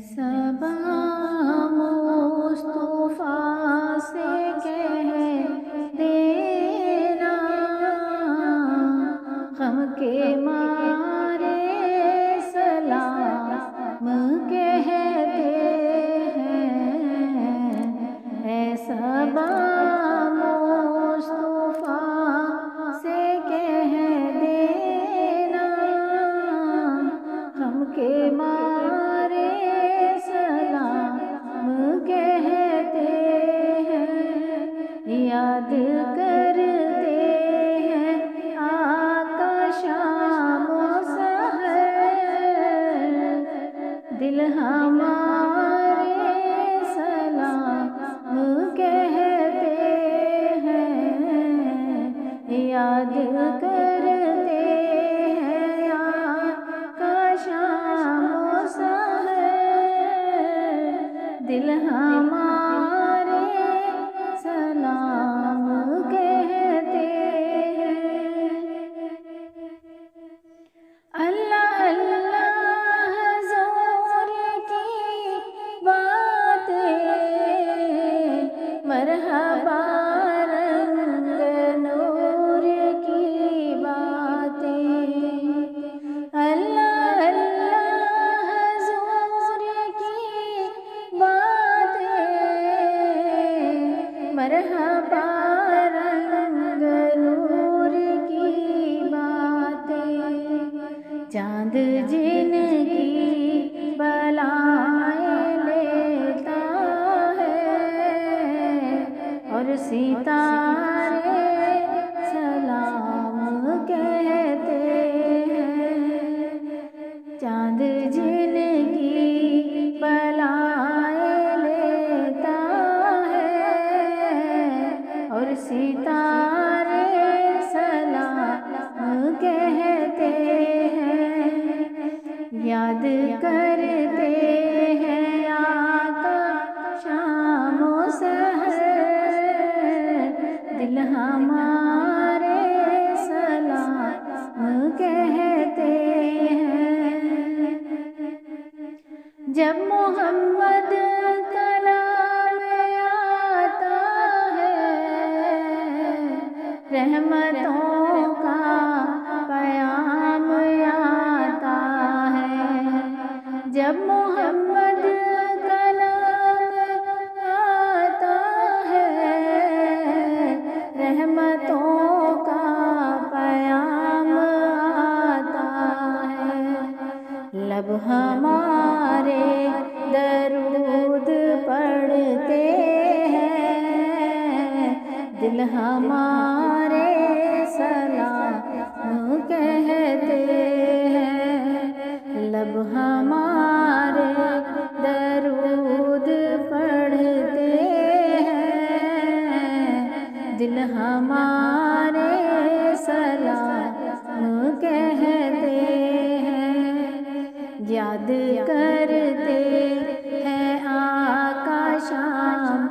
صبا مصطفیٰ سے کہہ دینا، غم کے مارے سلام کہتے ہیں۔ اے صبا مصطفیٰ سے کہہ دینا، غم کے مارے سلام کہتے ہیں۔ یاد کرتے ہیں آقا شام و سحر، دل ہمارے سلام کہتے ہیں۔ یاد کرتے ہیں آقا شام و سحر، دل ہمارے سلام کہتے ہیں۔ اللہ اللہ حضور کی باتیں، مرحبا رنگ نور کی باتیں، اللہ اللہ حضور کی باتیں، مرحبا رنگ نور کی باتیں، چاند جن کی بلائیں لیتا ہے اور ستارے سلام کہتے ہیں۔ چاند جن کی بلائیں لیتا ہے اور ستارے سلام کہتے ہیں۔ یاد کرتے ہیں آقا شام و سحر، دل ہمارے سلام کہتے ہیں۔ جب محمد کا نام آتا ہے، رحمتوں کا پیام آتا ہے۔ جب محمد کا نام آتا ہے، رحمتوں کا پیام آتا ہے۔ لب ہمارے درود پڑھتے ہیں، دل ہمارے سلام کہتے ہیں۔ لب ہمارے درود پڑھتے ہیں، دل ہمارے سلام کہتے ہیں۔ یاد کرتے ہیں آقا شام